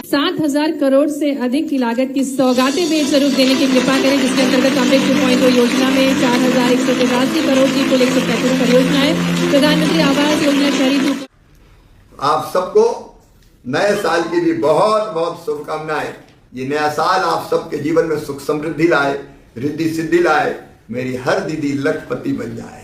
7,000 करोड़ से अधिक की लागत की सौगातें बेजरूर देने की कृपा करें, जिसके अंतर्गत अमृत 2.0 योजना में 4,183 करोड़ की कुल 135 परियोजनाएं, प्रधानमंत्री आवास योजना शहरी। आप सबको नए साल की भी बहुत बहुत शुभकामनाएं। ये नया साल आप सबके जीवन में सुख समृद्धि लाए, रिद्धि सिद्धि लाए, मेरी हर दीदी लखपति बन जाए।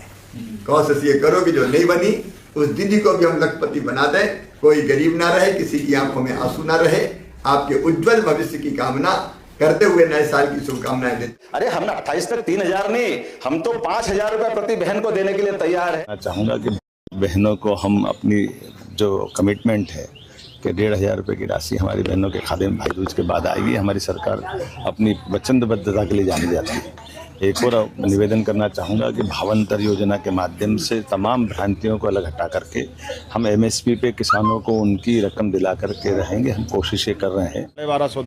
कोशिश ये करो कि जो नहीं बनी उस दीदी को भी हम लखपति बना दें, कोई गरीब ना रहे, किसी की आंखों में आंसू ना रहे। आपके उज्जवल भविष्य की कामना करते हुए नए साल की शुभकामनाएं देते। अरे हमने 28 तक 3,000 नहीं, हम तो 5,000 रुपए प्रति बहन को देने के लिए तैयार है। मैं चाहूंगा कि बहनों को हम अपनी जो कमिटमेंट है कि 1,500 रुपए की राशि हमारी बहनों के खाते में भाई दूज के बाद आएगी। हमारी सरकार अपनी वचनबद्धता के लिए जानी जाती है। एक और निवेदन करना चाहूँगा कि भावांतर योजना के माध्यम से तमाम भ्रांतियों को अलग हटा करके हम एमएसपी पे किसानों को उनकी रकम दिला करके रहेंगे। हम कोशिशें कर रहे हैं। 1200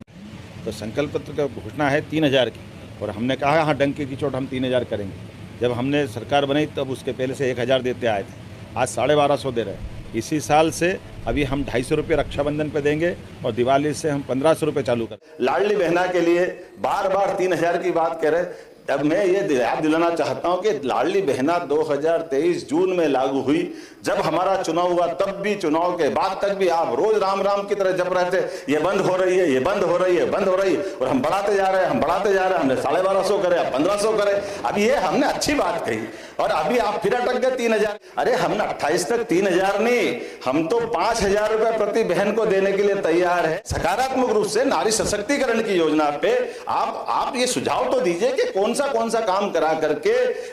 तो संकल्प पत्र का घोषणा है 3,000 की, और हमने कहा हाँ डंके की चोट हम 3,000 करेंगे। जब हमने सरकार बनाई तब उसके पहले से 1,000 देते आए थे, आज 1250 दे रहे हैं। इसी साल से अभी हम 250 रुपये रक्षाबंधन पे देंगे और दिवाली से हम 1,500 रुपये चालू कर। लाडली बहना के लिए बार बार 3,000 की बात करें, तब मैं ये याद दिलाना चाहता हूं कि लाडली बहना 2023 जून में लागू हुई। जब हमारा चुनाव हुआ तब भी, चुनाव के बाद तक भी आप रोज राम राम की तरह जप रहे थे, ये बंद हो रही है, ये बंद हो रही है, बंद हो रही है, और हम बढ़ाते जा रहे हैं, हम बढ़ाते जा रहे हैं। हमने 1250 करे, अब 1,500 करे। अब ये हमने अच्छी बात कही और अभी आप फिर अटक गए 3,000। अरे हमने 28 तक 3,000 नहीं, हम तो 5,000 रुपए प्रति बहन को देने के लिए तैयार है। सकारात्मक रूप से नारी सशक्तिकरण की योजना पे आप ये सुझाव तो दीजिए कि कौन सा काम करा करके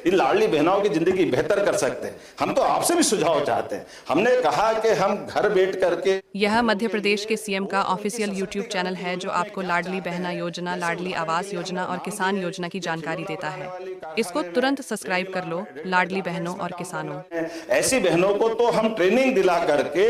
इन लाडली बहनों की जिंदगी बेहतर कर सकते हैं। हम तो आपसे भी सुझाव चाहते हैं। हमने कहा कि हम घर बैठ करके। यह मध्य प्रदेश के सीएम का ऑफिशियल यूट्यूब चैनल है जो आपको लाडली बहना योजना, लाडली आवास योजना और किसान योजना की जानकारी देता है। इसको तुरंत सब्सक्राइब कर लो। लाडली बहनों और किसानों, ऐसी बहनों को तो हम ट्रेनिंग दिला करके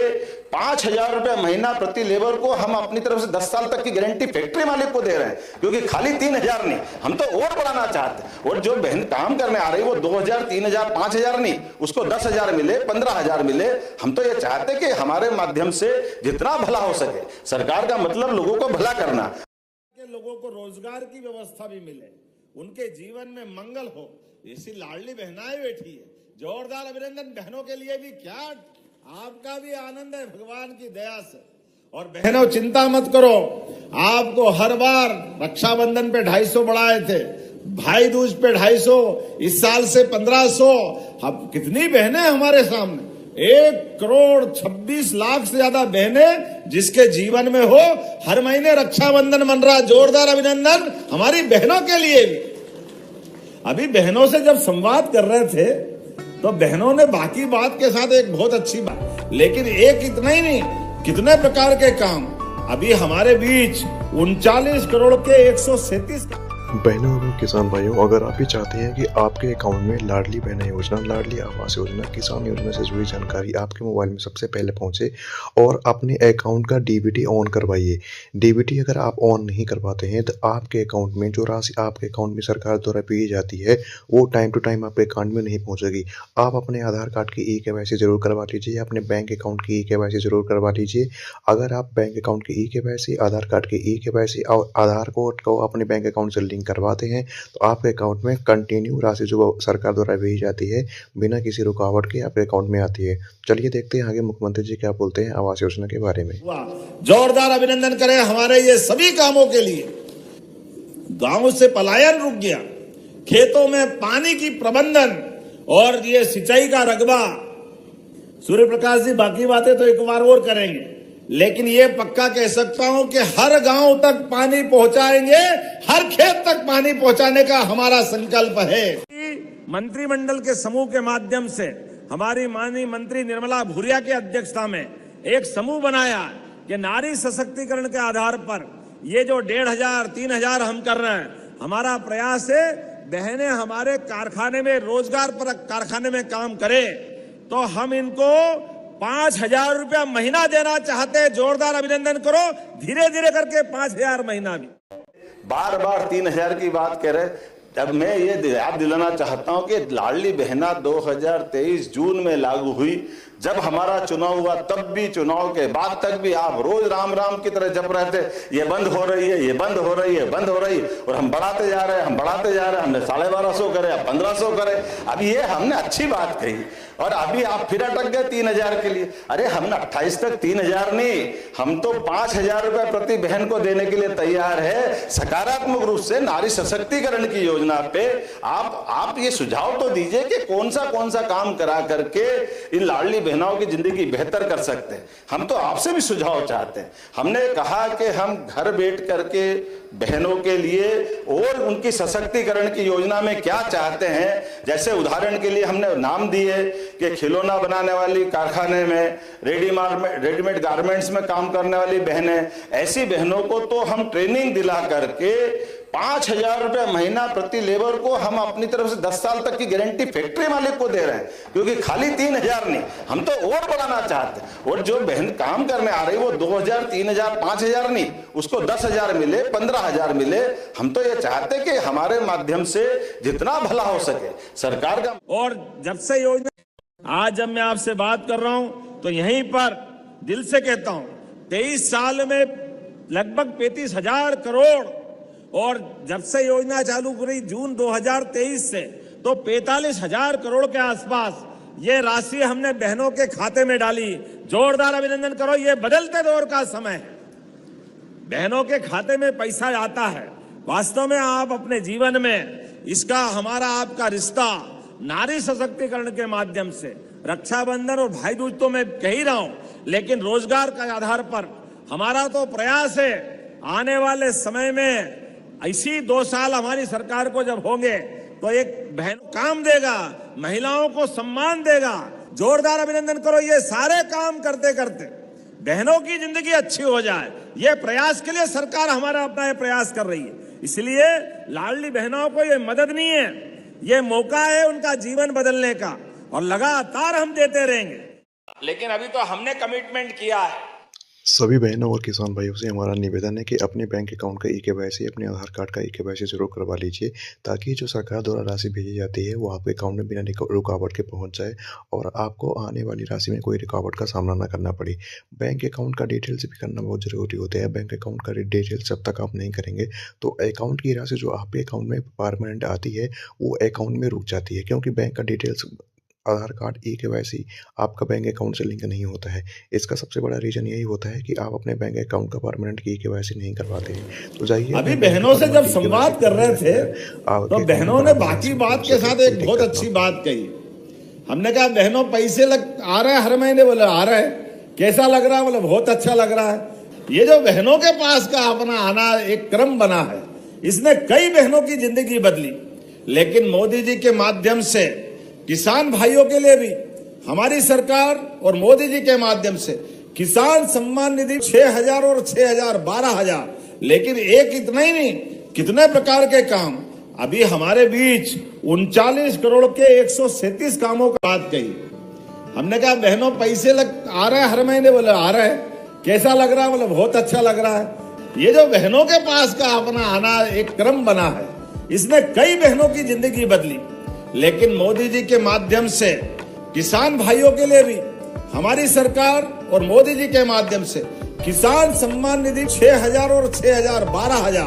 5,000 रुपए महीना प्रति लेबर को हम अपनी तरफ से 10 साल तक की गारंटी फैक्ट्री मालिक को दे रहे हैं, क्योंकि खाली 3,000 नहीं, हम तो और बढ़ाना चाहते हैं। और जो बहन काम करने आ रही है वो 2,000, 3,000, 5,000 नहीं, उसको 10,000 मिले, 15,000 मिले। हम तो ये चाहते कि हमारे माध्यम से जितना भला हो सके, सरकार का मतलब लोगों को भला करना, लोगों को रोजगार की व्यवस्था भी मिले, उनके जीवन में मंगल हो, इसी लाडली बहनाएं बैठी है। जोरदार अभिनंदन बहनों के लिए भी। क्या आपका भी आनंद है भगवान की दया से। और बहनों चिंता मत करो, आपको हर बार रक्षाबंधन पे 250 बढ़ाए थे, भाई दूज पे 250, इस साल से 1,500। अब कितनी बहनें हमारे सामने, 1,26,00,000 से ज्यादा बहनें जिसके जीवन में हो हर महीने रक्षाबंधन बन रहा। जोरदार अभिनंदन हमारी बहनों के लिए भी। अभी बहनों से जब संवाद कर रहे थे तो बहनों ने बाकी बात के साथ एक बहुत अच्छी बात, लेकिन एक इतना ही नहीं, कितने प्रकार के काम अभी हमारे बीच 39 करोड़ के 137। बहनों एवं किसान भाइयों, अगर आप भी चाहते हैं कि आपके अकाउंट में लाडली बहना योजना, लाडली आवास योजना, किसान योजना से जुड़ी जानकारी आपके मोबाइल में सबसे पहले पहुंचे और अपने अकाउंट का डीबीटी ऑन करवाइए। डीबीटी अगर आप ऑन नहीं करवाते हैं तो आपके अकाउंट में जो राशि आपके अकाउंट में सरकार द्वारा भेजी जाती है वो टाइम टू टाइम आपके अकाउंट में नहीं पहुँचेगी। आप अपने आधार कार्ड की ई-केवाईसी जरूर करवा लीजिए, अपने बैंक अकाउंट की ई-केवाईसी जरूर करवा लीजिए। अगर आप बैंक अकाउंट की ई-केवाईसी, आधार कार्ड की ई-केवाईसी और आधार कोड को अपने बैंक अकाउंट से लिंक करवाते हैं तो आपके अकाउंट में कंटिन्यू राशि जो सरकार द्वारा भेजी जाती है बिना किसी रुकावट के आपके अकाउंट में आती है। चलिए देखते हैं आगे मुख्यमंत्री जी क्या बोलते हैं आवास योजना के बारे में। जोरदार अभिनंदन करें हमारे ये सभी कामों के लिए। गांव से पलायन रुक गया, खेतों में पानी की प्रबंधन और ये सिंचाई का रकबा। सूर्य प्रकाश जी बाकी बातें तो एक बार और करेंगे, लेकिन ये पक्का कह सकता हूं कि हर गांव तक पानी पहुंचाएंगे, हर खेत तक पानी पहुंचाने का हमारा संकल्प है। मंत्रिमंडल के समूह के माध्यम से हमारी माननीय मंत्री निर्मला भूरिया की अध्यक्षता में एक समूह बनाया कि नारी सशक्तिकरण के आधार पर ये जो 1,500, 3,000 हम कर रहे हैं, हमारा प्रयास है बहनें हमारे कारखाने में रोजगार पर कारखाने में काम करें तो हम इनको 5,000 रुपया महीना देना चाहते हैं। जोरदार अभिनंदन करो। धीरे धीरे करके 5,000 महीना भी। बार बार 3,000 की बात कह रहे, तब मैं ये याद दिलाना चाहता हूं कि लाडली बहना 2023 जून में लागू हुई। जब हमारा चुनाव हुआ तब भी, चुनाव के बाद तक भी आप रोज राम राम की तरह जप रहे थे, ये बंद हो रही है, ये बंद हो रही है, बंद हो रही है, और हम बढ़ाते जा रहे हैं, हम बढ़ाते जा रहे हैं। हमने 1250 करे, अब 1500 करे। अब ये हमने अच्छी बात कही, और अभी आप फिर अटक गए 3000 के लिए। अरे हमने 28 तक 3000 नहीं, हम तो 5000 रुपए प्रति बहन को देने के लिए तैयार है। सकारात्मक रूप से नारी सशक्तिकरण की योजना पे आप ये सुझाव तो दीजिए कि कौन सा काम करा करके इन लाडली बहनों की जिंदगी बेहतर कर सकते हैं। हम तो आपसे भी सुझाव चाहते हैं। हमने कहा कि हम घर बैठ करके बहनों के लिए और उनकी सशक्तिकरण की योजना में क्या चाहते हैं। जैसे उदाहरण के लिए हमने नाम दिए कि खिलौना बनाने वाली कारखाने में, रेडीमेड गारमेंट्स में काम करने वाली बहनें, ऐसी बहनों को तो हम ट्रेनिंग दिला करके 5000 रुपए महीना प्रति लेबर को हम अपनी तरफ से 10 साल तक की गारंटी फैक्ट्री मालिक को दे रहे हैं, क्योंकि खाली 3000 नहीं, हम तो और बढ़ाना चाहते हैं। और जो बहन काम करने आ रही वो 2000, 3000, 5000 नहीं, उसको 10,000 मिले, 15,000 मिले। हम तो ये चाहते कि हमारे माध्यम से जितना भला हो सके सरकार का। और जब से योजना, आज जब मैं आपसे बात कर रहा हूं तो यहीं पर दिल से कहता हूं, 23 साल में लगभग 35,000 करोड़, और जब से योजना चालू करी जून 2023 से, तो 45,000 करोड़ के आसपास ये राशि हमने बहनों के खाते में डाली। जोरदार अभिनंदन करो। ये बदलते दौर का समय है, बहनों के खाते में पैसा आता है। वास्तव में आप अपने जीवन में इसका, हमारा आपका रिश्ता नारी सशक्तिकरण के माध्यम से, रक्षाबंधन और भाई दूज तो मैं कह ही रहा हूं, लेकिन रोजगार के आधार पर हमारा तो प्रयास है आने वाले समय में ऐसी 2 साल हमारी सरकार को जब होंगे तो एक बहन काम देगा, महिलाओं को सम्मान देगा। जोरदार अभिनंदन करो। ये सारे काम करते करते बहनों की जिंदगी अच्छी हो जाए, ये प्रयास के लिए सरकार हमारा अपना ये प्रयास कर रही है। इसलिए लाडली बहनों को ये मदद नहीं है, ये मौका है उनका जीवन बदलने का, और लगातार हम देते रहेंगे। लेकिन अभी तो हमने कमिटमेंट किया है। सभी बहनों और किसान भाइयों से हमारा निवेदन है कि अपने बैंक अकाउंट का ई-केवाईसी, अपने आधार कार्ड का ई-केवाईसी जरूर करवा लीजिए, ताकि जो सरकार द्वारा राशि भेजी जाती है वो आपके अकाउंट में बिना रुकावट के पहुंच जाए और आपको आने वाली राशि में कोई रुकावट का सामना ना करना पड़े। बैंक अकाउंट का डिटेल्स भी करना बहुत ज़रूरी होता है। बैंक अकाउंट का डिटेल्स जब तक आप नहीं करेंगे तो अकाउंट की राशि जो आपके अकाउंट में परमानेंट आती है वो अकाउंट में रुक जाती है, क्योंकि बैंक का डिटेल्स, आधार कार्ड, ई-केवाईसी आपका बैंक अकाउंट से लिंक नहीं होता है। इसका सबसे बड़ा रीजन यही होता है कि आप अपने बैंक अकाउंट का परमानेंट ई-केवाईसी नहीं करवाते हैं। तो जाइए, अभी बहनों से जब संवाद कर रहे थे तो बहनों ने बाकी बात के साथ एक बहुत अच्छी बात कही। हमने कहा बहनों पैसे आ रहे हैं हर महीने, बोले आ रहा है, कैसा लग रहा है, बोले बहुत अच्छा लग रहा है। ये जो बहनों के पास का अपना आना एक क्रम बना है, इसने कई बहनों की जिंदगी बदली। लेकिन मोदी जी के माध्यम से किसान भाइयों के लिए भी हमारी सरकार और मोदी जी के माध्यम से किसान सम्मान निधि 6,000 और 6,000 12,000, लेकिन एक इतना ही नहीं, कितने प्रकार के काम। अभी हमारे बीच 39 करोड़ के 137 कामों की बात कही। हमने कहा बहनों पैसे आ रहे हैं हर महीने, बोले आ रहा है, कैसा लग रहा है, बोले बहुत अच्छा लग रहा है। ये जो बहनों के पास का अपना आना एक क्रम बना है, इसने कई बहनों की जिंदगी बदली। लेकिन मोदी जी के माध्यम से किसान भाइयों के लिए भी हमारी सरकार और मोदी जी के माध्यम से किसान सम्मान निधि 6,000 और 6,000 12,000